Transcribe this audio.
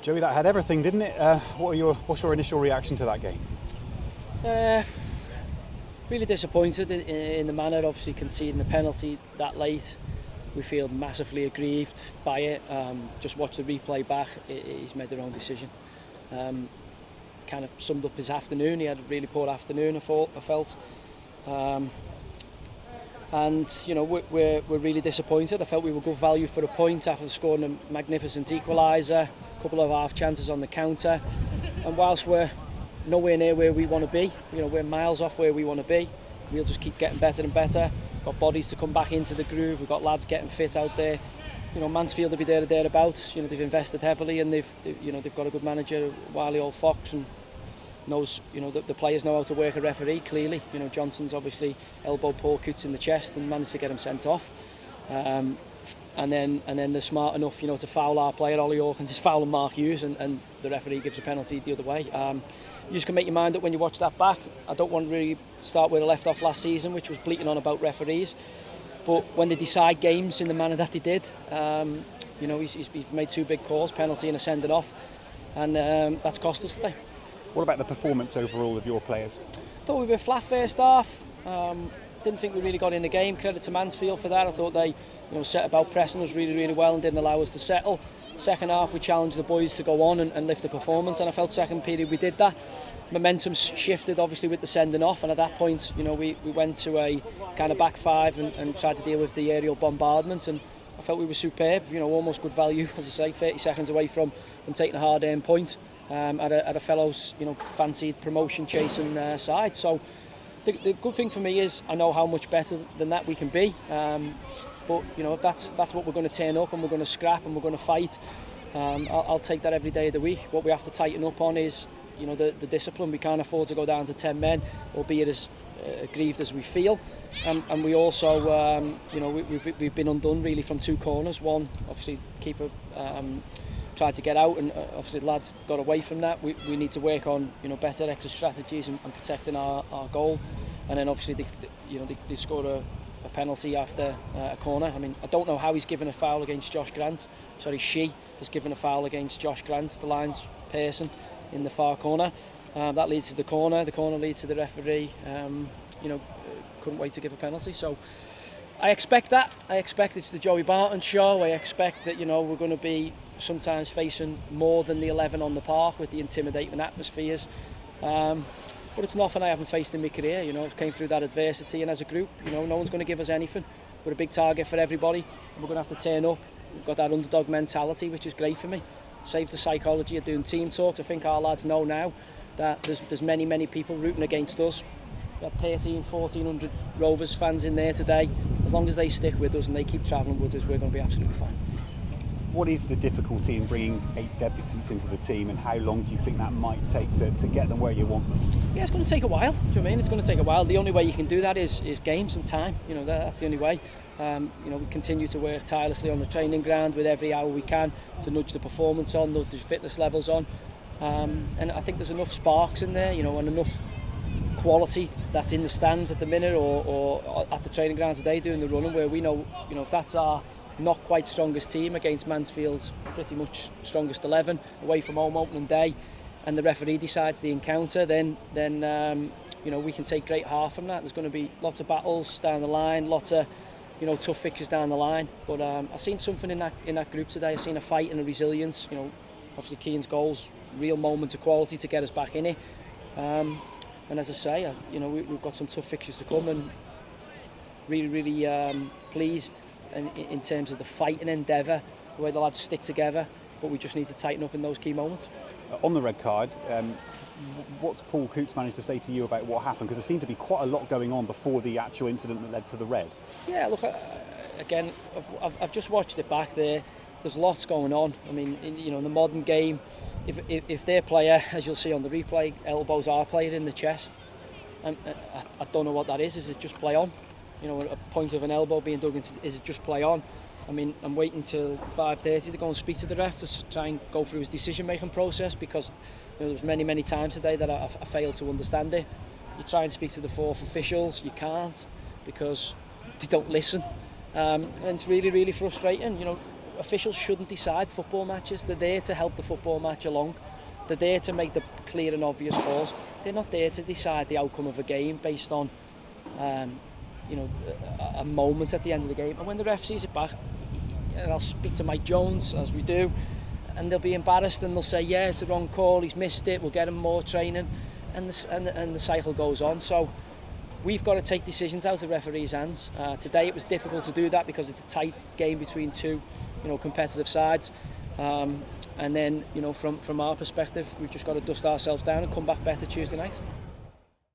Joey, that had everything, didn't it? What's your initial reaction to that game? Really disappointed in the manner, obviously conceding the penalty that late. We feel massively aggrieved by it. Just watch the replay back, he's made the wrong decision. Kind of summed up his afternoon. He had a really poor afternoon, I felt. And you know, we're really disappointed. I felt we were good value for a point after scoring a magnificent equaliser, a couple of half chances on the counter, and whilst we're nowhere near where we want to be, you know, we're miles off where we want to be, we'll just keep getting better and better. Got bodies to come back into the groove, we've got lads getting fit out there. You know, Mansfield will be there or thereabouts. You know, they've invested heavily, and they've got a good manager, wily old fox, and knows, you know, the players know how to work a referee clearly. You know, Johnson's obviously elbowed Paul Coots in the chest and managed to get him sent off. And then they're smart enough, you know, to foul our player Ollie Hawkins is fouling Mark Hughes, and the referee gives a penalty the other way. You just can make your mind up when you watch that back. I don't want to really start where I left off last season, which was bleating on about referees. But when they decide games in the manner that they did, you know, he's made two big calls, penalty and a sending off, and that's cost us today. What about the performance overall of your players? Thought we were flat first half. Didn't think we really got in the game. Credit to Mansfield for that. I thought they, you know, set about pressing us really, really well and didn't allow us to settle. Second half, we challenged the boys to go on and lift the performance, and I felt second period we did that. Momentum shifted obviously with the sending off, and at that point, you know, we went to a kind of back five and tried to deal with the aerial bombardment, and I felt we were superb. You know, almost good value, as I say, 30 seconds away from taking a hard-earned point at a fellow's, you know, fancied promotion chasing side. So the good thing for me is I know how much better than that we can be. But you know, if that's what we're going to turn up and we're going to scrap and we're going to fight, I'll take that every day of the week. What we have to tighten up on is, you know, the discipline. We can't afford to go down to 10 men, albeit as aggrieved as we feel. And we also, you know, we've been undone really from two corners. One, obviously, keeper tried to get out, and obviously the lads got away from that. We need to work on, you know, better exit strategies and protecting our goal. And then obviously they scored a penalty after a corner. I mean, I don't know how he's given a foul against Josh Grant. She has given a foul against Josh Grant, the linesperson person in the far corner. That leads to the corner leads to the referee. You know, couldn't wait to give a penalty. So I expect that. I expect it's the Joey Barton show. I expect that, you know, we're going to be sometimes facing more than the 11 on the park with the intimidating atmospheres. But it's nothing I haven't faced in my career. You know, I came through that adversity, and as a group, you know, no one's going to give us anything. We're a big target for everybody, and we're going to have to turn up. We've got that underdog mentality, which is great for me. Saves the psychology of doing team talks. I think our lads know now that there's many people rooting against us. We've got 1,400 Rovers fans in there today. As long as they stick with us and they keep travelling with us, we're going to be absolutely fine. What is the difficulty in bringing 8 debutants into the team, and how long do you think that might take to get them where you want them? Yeah, it's going to take a while. Do you know what I mean? It's going to take a while. The only way you can do that is games and time. You know, that's the only way. You know, we continue to work tirelessly on the training ground with every hour we can to nudge the performance on, nudge the fitness levels on. And I think there's enough sparks in there, you know, and enough quality that's in the stands at the minute or at the training ground today doing the running, where we know, you know, if that's our not quite strongest team against Mansfield's pretty much strongest 11 away from home opening day, and the referee decides the encounter, then you know, we can take great heart from that. There's going to be lots of battles down the line, lots of, you know, tough fixtures down the line. But I've seen something in that group today. I've seen a fight and a resilience. You know, obviously Keane's goals, real moment of quality to get us back in it. And as I say, you know, we've got some tough fixtures to come, and really pleased in terms of the fight and endeavour, the way the lads stick together. But we just need to tighten up in those key moments. On the red card, what's Paul Coots managed to say to you about what happened? Because there seemed to be quite a lot going on before the actual incident that led to the red. Yeah, look, again, I've just watched it back there. There's lots going on. I mean, you know, in the modern game, if their player, as you'll see on the replay, elbows our player in the chest, and I don't know what that is. Is it just play on? You know, a point of an elbow being dug into, is it just play on? I mean, I'm waiting till 5:30 to go and speak to the ref to try and go through his decision-making process, because you know, there's many times today that I failed to understand it. You try and speak to the fourth officials, you can't, because they don't listen, and it's really frustrating. You know, officials shouldn't decide football matches. They're there to help the football match along. They're there to make the clear and obvious calls. They're not there to decide the outcome of a game based on, you know, a moment at the end of the game. And when the ref sees it back, and I'll speak to Mike Jones, as we do, and they'll be embarrassed and they'll say, yeah, it's the wrong call, he's missed it, we'll get him more training, and the cycle goes on. So we've got to take decisions out of the referee's hands. Today it was difficult to do that because it's a tight game between two, you know, competitive sides. And then, you know, from our perspective, we've just got to dust ourselves down and come back better Tuesday night.